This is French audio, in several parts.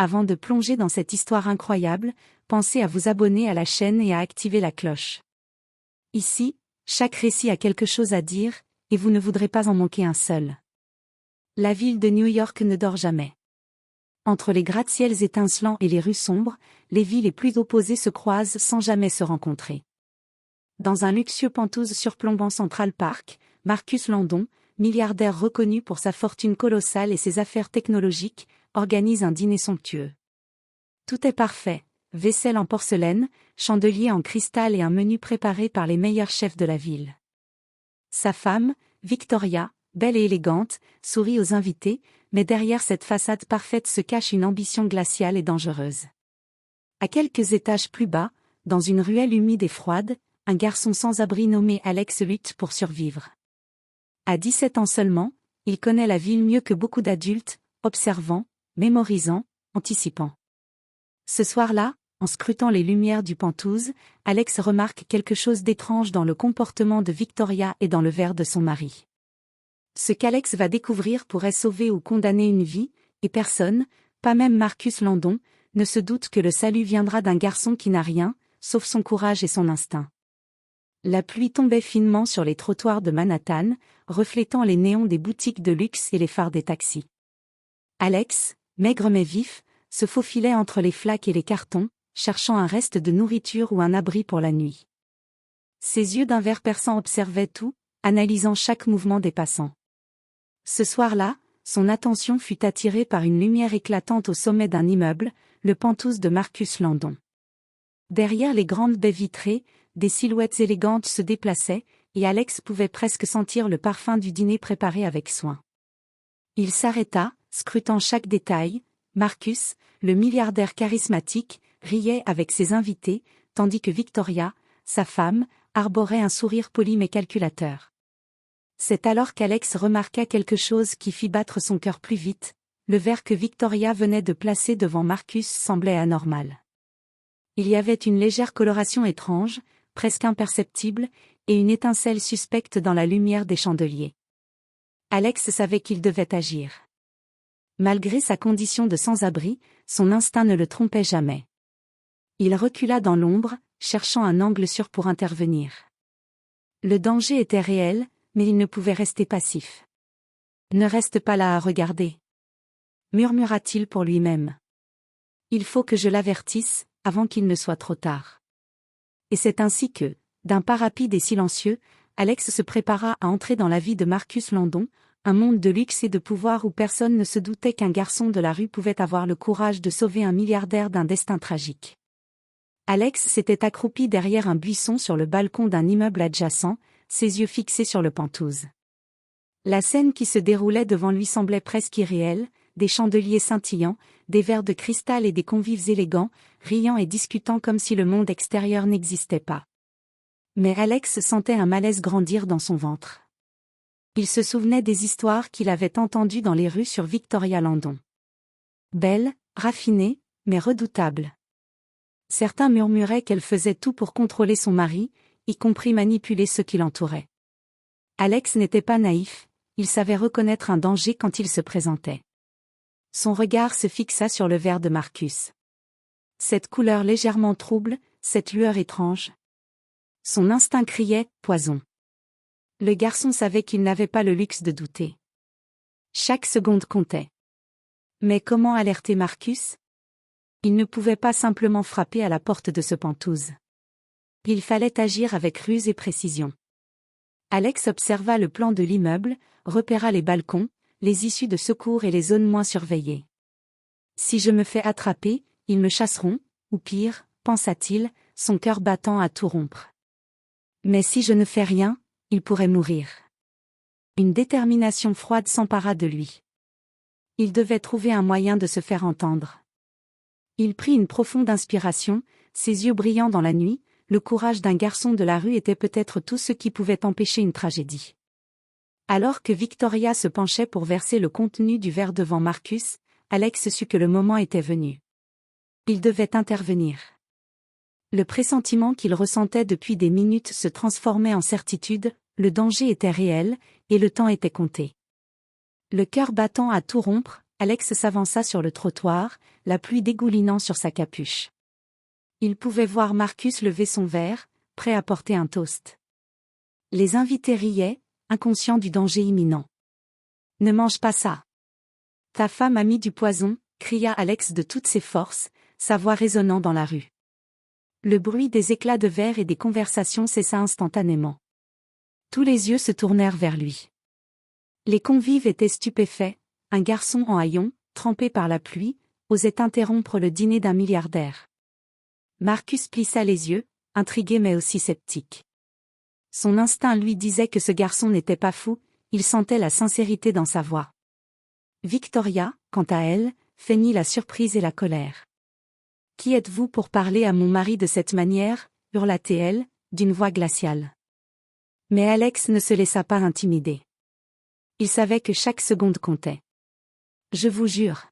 Avant de plonger dans cette histoire incroyable, pensez à vous abonner à la chaîne et à activer la cloche. Ici, chaque récit a quelque chose à dire, et vous ne voudrez pas en manquer un seul. La ville de New York ne dort jamais. Entre les gratte-ciels étincelants et les rues sombres, les villes les plus opposées se croisent sans jamais se rencontrer. Dans un luxueux penthouse surplombant Central Park, Marcus Landon, milliardaire reconnu pour sa fortune colossale et ses affaires technologiques, organise un dîner somptueux. Tout est parfait, vaisselle en porcelaine, chandelier en cristal et un menu préparé par les meilleurs chefs de la ville. Sa femme, Victoria, belle et élégante, sourit aux invités, mais derrière cette façade parfaite se cache une ambition glaciale et dangereuse. À quelques étages plus bas, dans une ruelle humide et froide, un garçon sans abri nommé Alex lutte pour survivre. À 17 ans seulement, il connaît la ville mieux que beaucoup d'adultes, observant, mémorisant, anticipant. Ce soir-là, en scrutant les lumières du penthouse, Alex remarque quelque chose d'étrange dans le comportement de Victoria et dans le verre de son mari. Ce qu'Alex va découvrir pourrait sauver ou condamner une vie, et personne, pas même Marcus Landon, ne se doute que le salut viendra d'un garçon qui n'a rien, sauf son courage et son instinct. La pluie tombait finement sur les trottoirs de Manhattan, reflétant les néons des boutiques de luxe et les phares des taxis. Alex, maigre mais vif, se faufilait entre les flaques et les cartons, cherchant un reste de nourriture ou un abri pour la nuit. Ses yeux d'un vert perçant observaient tout, analysant chaque mouvement des passants. Ce soir-là, son attention fut attirée par une lumière éclatante au sommet d'un immeuble, le penthouse de Marcus Landon. Derrière les grandes baies vitrées, des silhouettes élégantes se déplaçaient, et Alex pouvait presque sentir le parfum du dîner préparé avec soin. Il s'arrêta, scrutant chaque détail. Marcus, le milliardaire charismatique, riait avec ses invités, tandis que Victoria, sa femme, arborait un sourire poli mais calculateur. C'est alors qu'Alex remarqua quelque chose qui fit battre son cœur plus vite. Le verre que Victoria venait de placer devant Marcus semblait anormal. Il y avait une légère coloration étrange, presque imperceptible, et une étincelle suspecte dans la lumière des chandeliers. Alex savait qu'il devait agir. Malgré sa condition de sans-abri, son instinct ne le trompait jamais. Il recula dans l'ombre, cherchant un angle sûr pour intervenir. Le danger était réel, mais il ne pouvait rester passif. « Ne reste pas là à regarder », murmura-t-il pour lui-même. « Il faut que je l'avertisse, avant qu'il ne soit trop tard. » Et c'est ainsi que, d'un pas rapide et silencieux, Alex se prépara à entrer dans la vie de Marcus Landon, un monde de luxe et de pouvoir où personne ne se doutait qu'un garçon de la rue pouvait avoir le courage de sauver un milliardaire d'un destin tragique. Alex s'était accroupi derrière un buisson sur le balcon d'un immeuble adjacent, ses yeux fixés sur le penthouse. La scène qui se déroulait devant lui semblait presque irréelle, des chandeliers scintillants, des verres de cristal et des convives élégants, riant et discutant comme si le monde extérieur n'existait pas. Mais Alex sentait un malaise grandir dans son ventre. Il se souvenait des histoires qu'il avait entendues dans les rues sur Victoria Landon. Belle, raffinée, mais redoutable. Certains murmuraient qu'elle faisait tout pour contrôler son mari, y compris manipuler ceux qui l'entouraient. Alex n'était pas naïf, il savait reconnaître un danger quand il se présentait. Son regard se fixa sur le verre de Marcus. Cette couleur légèrement trouble, cette lueur étrange. Son instinct criait « poison ». Le garçon savait qu'il n'avait pas le luxe de douter. Chaque seconde comptait. Mais comment alerter Marcus ? Il ne pouvait pas simplement frapper à la porte de ce penthouse. Il fallait agir avec ruse et précision. Alex observa le plan de l'immeuble, repéra les balcons, les issues de secours et les zones moins surveillées. Si je me fais attraper, ils me chasseront, ou pire, pensa-t-il, son cœur battant à tout rompre. Mais si je ne fais rien, il pourrait mourir. Une détermination froide s'empara de lui. Il devait trouver un moyen de se faire entendre. Il prit une profonde inspiration, ses yeux brillants dans la nuit. Le courage d'un garçon de la rue était peut-être tout ce qui pouvait empêcher une tragédie. Alors que Victoria se penchait pour verser le contenu du verre devant Marcus, Alex sut que le moment était venu. Il devait intervenir. Le pressentiment qu'il ressentait depuis des minutes se transformait en certitude, le danger était réel, et le temps était compté. Le cœur battant à tout rompre, Alex s'avança sur le trottoir, la pluie dégoulinant sur sa capuche. Il pouvait voir Marcus lever son verre, prêt à porter un toast. Les invités riaient, inconscients du danger imminent. « Ne mange pas ça. Ta femme a mis du poison », cria Alex de toutes ses forces, sa voix résonnant dans la rue. Le bruit des éclats de verre et des conversations cessa instantanément. Tous les yeux se tournèrent vers lui. Les convives étaient stupéfaits, un garçon en haillons, trempé par la pluie, osait interrompre le dîner d'un milliardaire. Marcus plissa les yeux, intrigué mais aussi sceptique. Son instinct lui disait que ce garçon n'était pas fou, il sentait la sincérité dans sa voix. Victoria, quant à elle, feignit la surprise et la colère. « Qui êtes-vous pour parler à mon mari de cette manière » hurla-t-elle, d'une voix glaciale. Mais Alex ne se laissa pas intimider. Il savait que chaque seconde comptait. « Je vous jure.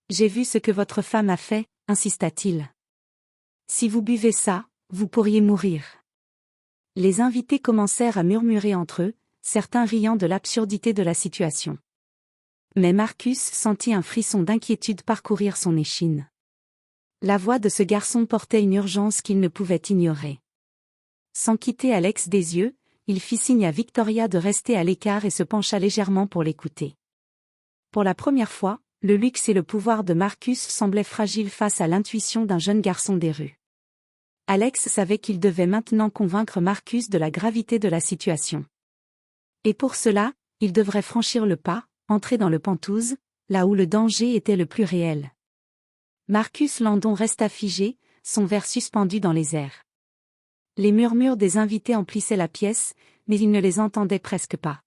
J'ai vu ce que votre femme a fait, » insista-t-il. « Si vous buvez ça, vous pourriez mourir. » Les invités commencèrent à murmurer entre eux, certains riant de l'absurdité de la situation. Mais Marcus sentit un frisson d'inquiétude parcourir son échine. La voix de ce garçon portait une urgence qu'il ne pouvait ignorer. Sans quitter Alex des yeux, il fit signe à Victoria de rester à l'écart et se pencha légèrement pour l'écouter. Pour la première fois, le luxe et le pouvoir de Marcus semblaient fragiles face à l'intuition d'un jeune garçon des rues. Alex savait qu'il devait maintenant convaincre Marcus de la gravité de la situation. Et pour cela, il devrait franchir le pas, entrer dans le Penthouse, là où le danger était le plus réel. Marcus Landon resta figé, son verre suspendu dans les airs. Les murmures des invités emplissaient la pièce, mais il ne les entendait presque pas.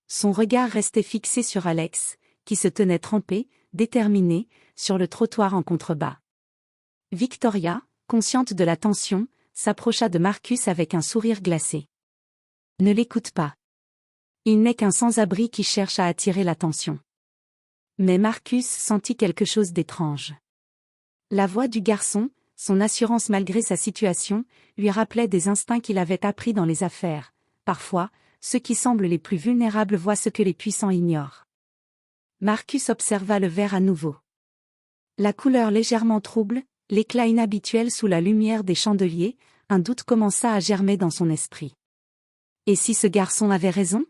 Son regard restait fixé sur Alex, qui se tenait trempé, déterminé, sur le trottoir en contrebas. Victoria, consciente de la tension, s'approcha de Marcus avec un sourire glacé. « Ne l'écoute pas. Il n'est qu'un sans-abri qui cherche à attirer l'attention. » Mais Marcus sentit quelque chose d'étrange. La voix du garçon, son assurance malgré sa situation, lui rappelait des instincts qu'il avait appris dans les affaires. Parfois, ceux qui semblent les plus vulnérables voient ce que les puissants ignorent. Marcus observa le verre à nouveau. La couleur légèrement trouble, l'éclat inhabituel sous la lumière des chandeliers, un doute commença à germer dans son esprit. Et si ce garçon avait raison ?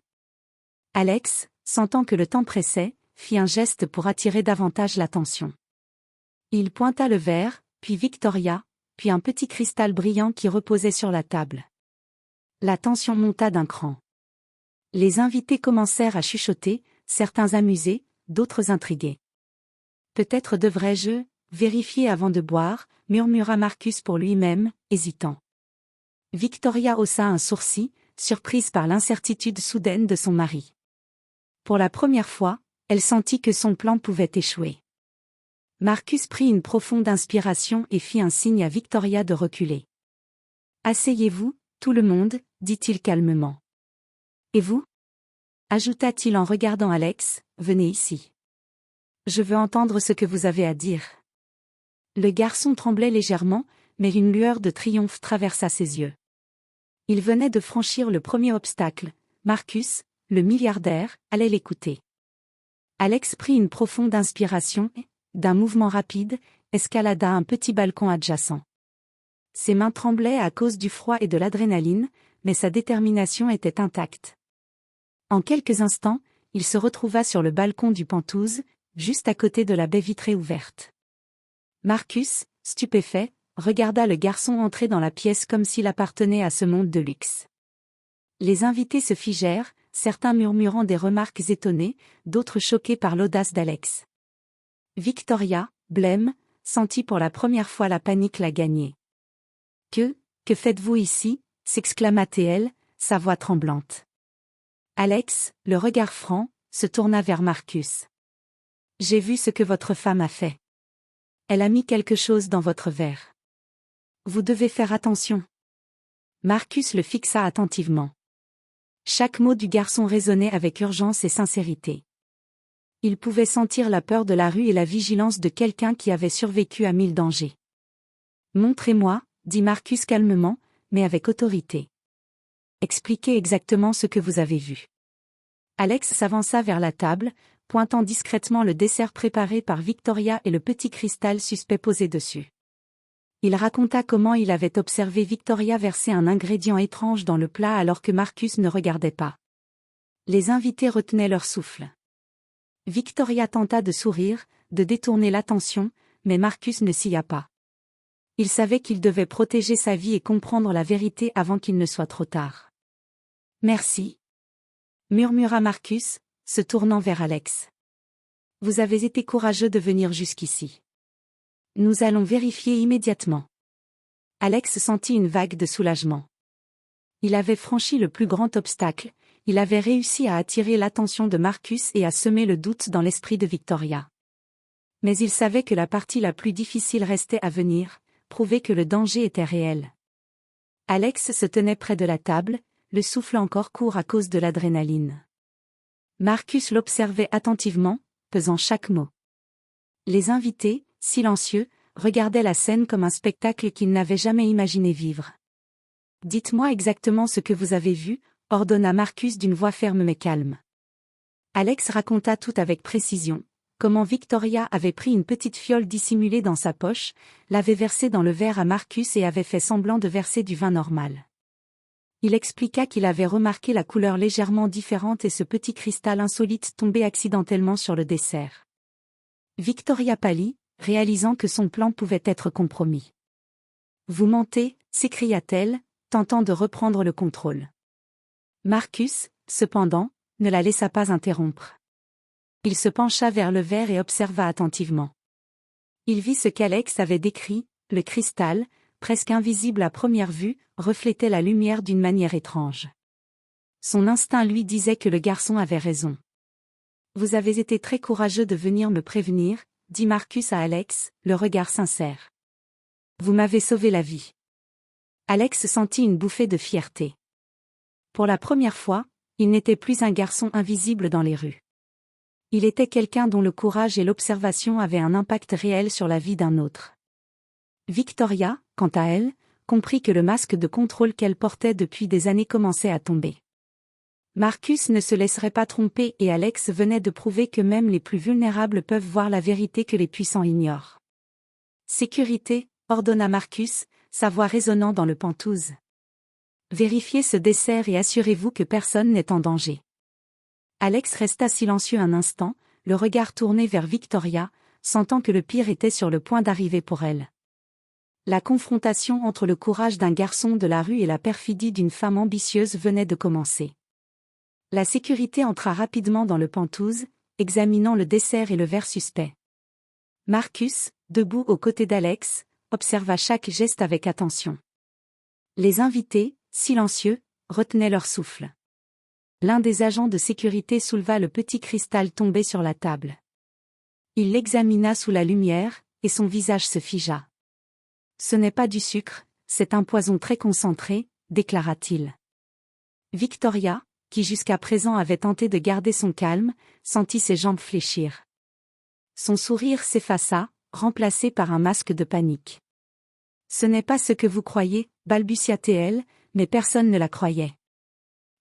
Alex, sentant que le temps pressait, fit un geste pour attirer davantage l'attention. Il pointa le verre, puis Victoria, puis un petit cristal brillant qui reposait sur la table. La tension monta d'un cran. Les invités commencèrent à chuchoter, certains amusés, d'autres intrigués. « Peut-être devrais-je vérifier avant de boire » murmura Marcus pour lui-même, hésitant. Victoria haussa un sourcil, surprise par l'incertitude soudaine de son mari. Pour la première fois, elle sentit que son plan pouvait échouer. Marcus prit une profonde inspiration et fit un signe à Victoria de reculer. « Asseyez-vous, tout le monde, » dit-il calmement. « Et vous ? » ajouta-t-il en regardant Alex, « venez ici. Je veux entendre ce que vous avez à dire. » Le garçon tremblait légèrement, mais une lueur de triomphe traversa ses yeux. Il venait de franchir le premier obstacle, Marcus, le milliardaire, allait l'écouter. Alex prit une profonde inspiration et, d'un mouvement rapide, escalada un petit balcon adjacent. Ses mains tremblaient à cause du froid et de l'adrénaline, mais sa détermination était intacte. En quelques instants, il se retrouva sur le balcon du Penthouse, juste à côté de la baie vitrée ouverte. Marcus, stupéfait, regarda le garçon entrer dans la pièce comme s'il appartenait à ce monde de luxe. Les invités se figèrent, certains murmurant des remarques étonnées, d'autres choqués par l'audace d'Alex. Victoria, blême, sentit pour la première fois la panique la gagner. « Que faites-vous ici » s'exclama-t-elle, sa voix tremblante. Alex, le regard franc, se tourna vers Marcus. « J'ai vu ce que votre femme a fait. Elle a mis quelque chose dans votre verre. Vous devez faire attention. » Marcus le fixa attentivement. Chaque mot du garçon résonnait avec urgence et sincérité. Il pouvait sentir la peur de la rue et la vigilance de quelqu'un qui avait survécu à 1000 dangers. « Montrez-moi » dit Marcus calmement, mais avec autorité. « Expliquez exactement ce que vous avez vu. » Alex s'avança vers la table, pointant discrètement le dessert préparé par Victoria et le petit cristal suspect posé dessus. Il raconta comment il avait observé Victoria verser un ingrédient étrange dans le plat alors que Marcus ne regardait pas. Les invités retenaient leur souffle. Victoria tenta de sourire, de détourner l'attention, mais Marcus ne s'y a pas. Il savait qu'il devait protéger sa vie et comprendre la vérité avant qu'il ne soit trop tard. « Merci », murmura Marcus, se tournant vers Alex. « Vous avez été courageux de venir jusqu'ici. Nous allons vérifier immédiatement. » Alex sentit une vague de soulagement. Il avait franchi le plus grand obstacle, il avait réussi à attirer l'attention de Marcus et à semer le doute dans l'esprit de Victoria. Mais il savait que la partie la plus difficile restait à venir, prouver que le danger était réel. Alex se tenait près de la table, le souffle encore court à cause de l'adrénaline. Marcus l'observait attentivement, pesant chaque mot. Les invités, silencieux, regardaient la scène comme un spectacle qu'ils n'avaient jamais imaginé vivre. « Dites-moi exactement ce que vous avez vu », ordonna Marcus d'une voix ferme mais calme. Alex raconta tout avec précision, comment Victoria avait pris une petite fiole dissimulée dans sa poche, l'avait versée dans le verre à Marcus et avait fait semblant de verser du vin normal. Il expliqua qu'il avait remarqué la couleur légèrement différente et ce petit cristal insolite tombé accidentellement sur le dessert. Victoria pâlit, réalisant que son plan pouvait être compromis. « Vous mentez », s'écria-t-elle, tentant de reprendre le contrôle. Marcus, cependant, ne la laissa pas interrompre. Il se pencha vers le verre et observa attentivement. Il vit ce qu'Alex avait décrit, le cristal, presque invisible à première vue, reflétait la lumière d'une manière étrange. Son instinct lui disait que le garçon avait raison. « Vous avez été très courageux de venir me prévenir », dit Marcus à Alex, le regard sincère. « Vous m'avez sauvé la vie. » Alex sentit une bouffée de fierté. Pour la première fois, il n'était plus un garçon invisible dans les rues. Il était quelqu'un dont le courage et l'observation avaient un impact réel sur la vie d'un autre. Victoria, quant à elle, comprit que le masque de contrôle qu'elle portait depuis des années commençait à tomber. Marcus ne se laisserait pas tromper et Alex venait de prouver que même les plus vulnérables peuvent voir la vérité que les puissants ignorent. « Sécurité », ordonna Marcus, sa voix résonnant dans le Penthouse. « Vérifiez ce dessert et assurez-vous que personne n'est en danger. » Alex resta silencieux un instant, le regard tourné vers Victoria, sentant que le pire était sur le point d'arriver pour elle. La confrontation entre le courage d'un garçon de la rue et la perfidie d'une femme ambitieuse venait de commencer. La sécurité entra rapidement dans le Penthouse, examinant le dessert et le verre suspect. Marcus, debout aux côtés d'Alex, observa chaque geste avec attention. Les invités, silencieux, retenaient leur souffle. L'un des agents de sécurité souleva le petit cristal tombé sur la table. Il l'examina sous la lumière, et son visage se figea. « Ce n'est pas du sucre, c'est un poison très concentré », déclara-t-il. Victoria, qui jusqu'à présent avait tenté de garder son calme, sentit ses jambes fléchir. Son sourire s'effaça, remplacé par un masque de panique. « Ce n'est pas ce que vous croyez », balbutia-t-elle, mais personne ne la croyait.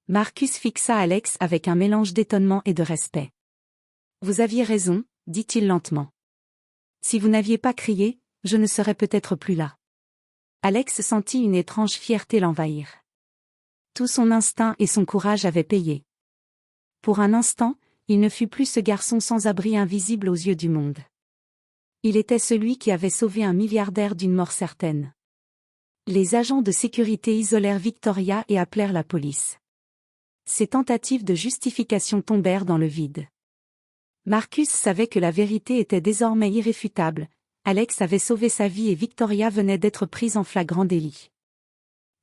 Marcus fixa Alex avec un mélange d'étonnement et de respect. « Vous aviez raison », dit-il lentement. « Si vous n'aviez pas crié, je ne serais peut-être plus là. » Alex sentit une étrange fierté l'envahir. Tout son instinct et son courage avaient payé. Pour un instant, il ne fut plus ce garçon sans abri invisible aux yeux du monde. Il était celui qui avait sauvé un milliardaire d'une mort certaine. Les agents de sécurité isolèrent Victoria et appelèrent la police. Ses tentatives de justification tombèrent dans le vide. Marcus savait que la vérité était désormais irréfutable, Alex avait sauvé sa vie et Victoria venait d'être prise en flagrant délit.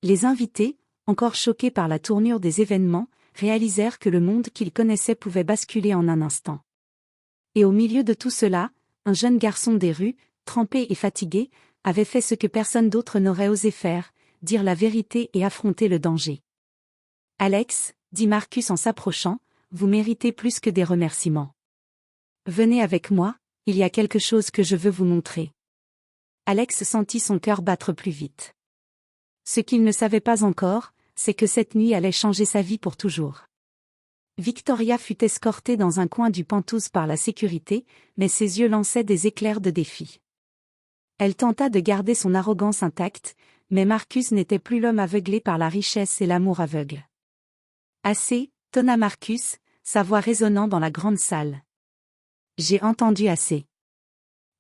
Les invités, encore choqués par la tournure des événements, réalisèrent que le monde qu'ils connaissaient pouvait basculer en un instant. Et au milieu de tout cela, un jeune garçon des rues, trempé et fatigué, avait fait ce que personne d'autre n'aurait osé faire, dire la vérité et affronter le danger. « Alex », dit Marcus en s'approchant, « vous méritez plus que des remerciements. Venez avec moi, il y a quelque chose que je veux vous montrer. » Alex sentit son cœur battre plus vite. Ce qu'il ne savait pas encore, c'est que cette nuit allait changer sa vie pour toujours. Victoria fut escortée dans un coin du Penthouse par la sécurité, mais ses yeux lançaient des éclairs de défi. Elle tenta de garder son arrogance intacte, mais Marcus n'était plus l'homme aveuglé par la richesse et l'amour aveugle. Assez, tonna Marcus, sa voix résonnant dans la grande salle. J'ai entendu assez.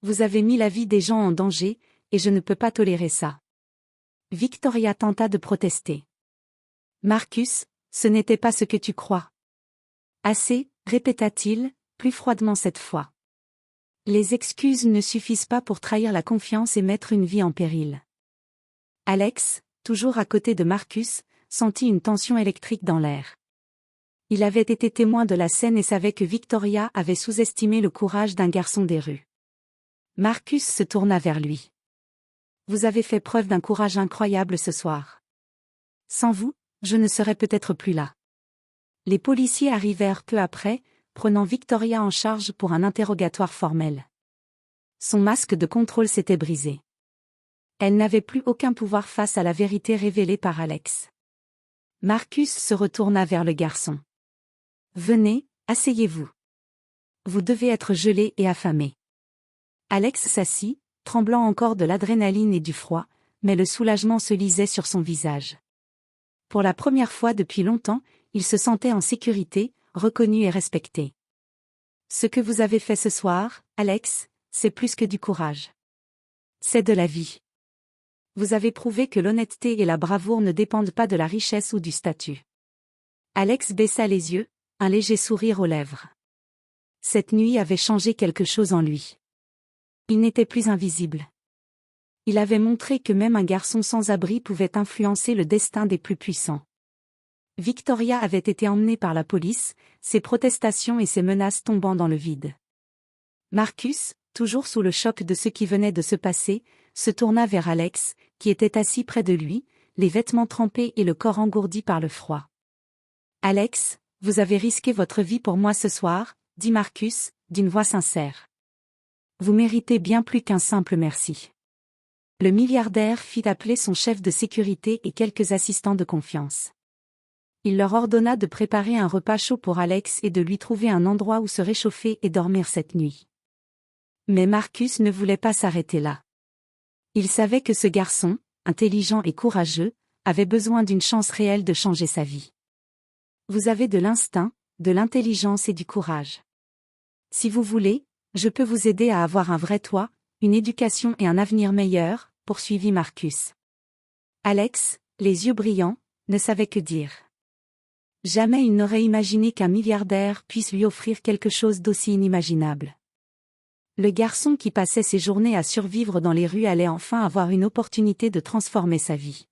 Vous avez mis la vie des gens en danger, et je ne peux pas tolérer ça. Victoria tenta de protester. Marcus, ce n'était pas ce que tu crois. Assez, répéta-t-il, plus froidement cette fois. Les excuses ne suffisent pas pour trahir la confiance et mettre une vie en péril. Alex, toujours à côté de Marcus, sentit une tension électrique dans l'air. Il avait été témoin de la scène et savait que Victoria avait sous-estimé le courage d'un garçon des rues. Marcus se tourna vers lui. Vous avez fait preuve d'un courage incroyable ce soir. Sans vous, je ne serais peut-être plus là. Les policiers arrivèrent peu après, prenant Victoria en charge pour un interrogatoire formel. Son masque de contrôle s'était brisé. Elle n'avait plus aucun pouvoir face à la vérité révélée par Alex. Marcus se retourna vers le garçon. Venez, asseyez-vous. Vous devez être gelé et affamé. Alex s'assit, tremblant encore de l'adrénaline et du froid, mais le soulagement se lisait sur son visage. Pour la première fois depuis longtemps, il se sentait en sécurité, reconnu et respecté. Ce que vous avez fait ce soir, Alex, c'est plus que du courage. C'est de la vie. Vous avez prouvé que l'honnêteté et la bravoure ne dépendent pas de la richesse ou du statut. Alex baissa les yeux, un léger sourire aux lèvres. Cette nuit avait changé quelque chose en lui. Il n'était plus invisible. Il avait montré que même un garçon sans abri pouvait influencer le destin des plus puissants. Victoria avait été emmenée par la police, ses protestations et ses menaces tombant dans le vide. Marcus, toujours sous le choc de ce qui venait de se passer, se tourna vers Alex, qui était assis près de lui, les vêtements trempés et le corps engourdi par le froid. « Alex, vous avez risqué votre vie pour moi ce soir, » dit Marcus, d'une voix sincère. « Vous méritez bien plus qu'un simple merci. » Le milliardaire fit appeler son chef de sécurité et quelques assistants de confiance. Il leur ordonna de préparer un repas chaud pour Alex et de lui trouver un endroit où se réchauffer et dormir cette nuit. Mais Marcus ne voulait pas s'arrêter là. Il savait que ce garçon, intelligent et courageux, avait besoin d'une chance réelle de changer sa vie. Vous avez de l'instinct, de l'intelligence et du courage. Si vous voulez, je peux vous aider à avoir un vrai toit, une éducation et un avenir meilleur, poursuivit Marcus. Alex, les yeux brillants, ne savait que dire. Jamais il n'aurait imaginé qu'un milliardaire puisse lui offrir quelque chose d'aussi inimaginable. Le garçon qui passait ses journées à survivre dans les rues allait enfin avoir une opportunité de transformer sa vie.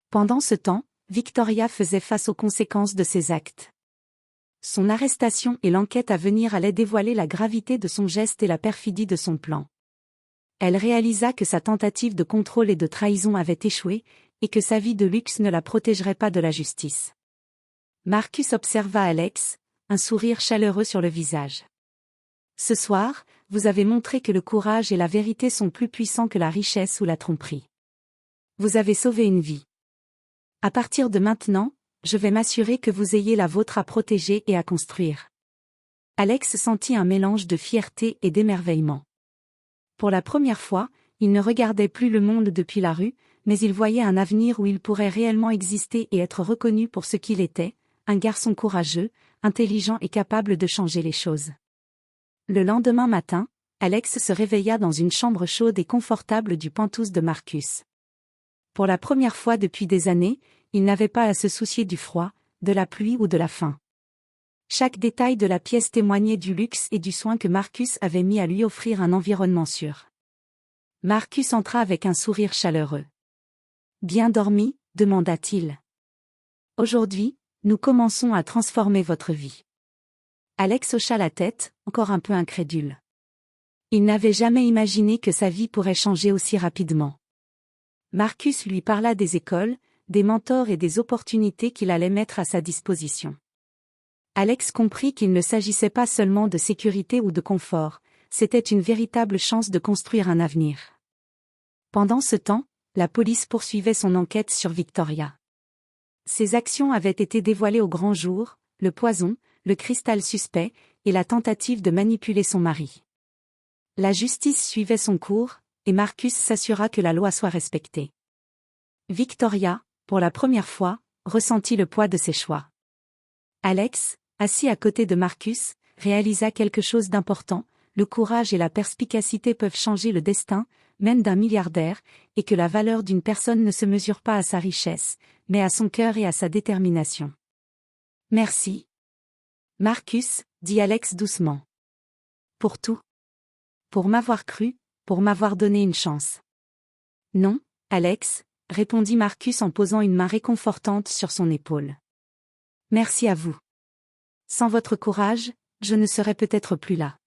Pendant ce temps, Victoria faisait face aux conséquences de ses actes. Son arrestation et l'enquête à venir allaient dévoiler la gravité de son geste et la perfidie de son plan. Elle réalisa que sa tentative de contrôle et de trahison avait échoué, et que sa vie de luxe ne la protégerait pas de la justice. Marcus observa Alex, un sourire chaleureux sur le visage. Ce soir, vous avez montré que le courage et la vérité sont plus puissants que la richesse ou la tromperie. Vous avez sauvé une vie. À partir de maintenant, je vais m'assurer que vous ayez la vôtre à protéger et à construire. Alex sentit un mélange de fierté et d'émerveillement. Pour la première fois, il ne regardait plus le monde depuis la rue, mais il voyait un avenir où il pourrait réellement exister et être reconnu pour ce qu'il était, un garçon courageux, intelligent et capable de changer les choses. Le lendemain matin, Alex se réveilla dans une chambre chaude et confortable du Penthouse de Marcus. Pour la première fois depuis des années, il n'avait pas à se soucier du froid, de la pluie ou de la faim. Chaque détail de la pièce témoignait du luxe et du soin que Marcus avait mis à lui offrir un environnement sûr. Marcus entra avec un sourire chaleureux. « Bien dormi ?» demanda-t-il. « Aujourd'hui, nous commençons à transformer votre vie. » Alex hocha la tête, encore un peu incrédule. Il n'avait jamais imaginé que sa vie pourrait changer aussi rapidement. Marcus lui parla des écoles, des mentors et des opportunités qu'il allait mettre à sa disposition. Alex comprit qu'il ne s'agissait pas seulement de sécurité ou de confort, c'était une véritable chance de construire un avenir. Pendant ce temps, la police poursuivait son enquête sur Victoria. Ses actions avaient été dévoilées au grand jour, le poison, le cristal suspect, et la tentative de manipuler son mari. La justice suivait son cours, et Marcus s'assura que la loi soit respectée. Victoria, pour la première fois, ressentit le poids de ses choix. Alex, assis à côté de Marcus, réalisa quelque chose d'important: le courage et la perspicacité peuvent changer le destin, même d'un milliardaire, et que la valeur d'une personne ne se mesure pas à sa richesse, mais à son cœur et à sa détermination. Merci. Marcus, dit Alex doucement. Pour tout. Pour m'avoir cru, pour m'avoir donné une chance. Non, Alex, répondit Marcus en posant une main réconfortante sur son épaule. Merci à vous. Sans votre courage, je ne serais peut-être plus là.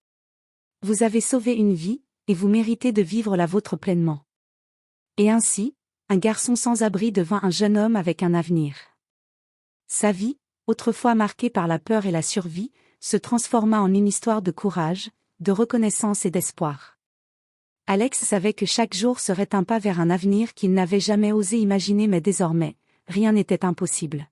Vous avez sauvé une vie, et vous méritez de vivre la vôtre pleinement. Et ainsi, un garçon sans abri devint un jeune homme avec un avenir. Sa vie, autrefois marquée par la peur et la survie, se transforma en une histoire de courage, de reconnaissance et d'espoir. Alex savait que chaque jour serait un pas vers un avenir qu'il n'avait jamais osé imaginer, mais désormais, rien n'était impossible.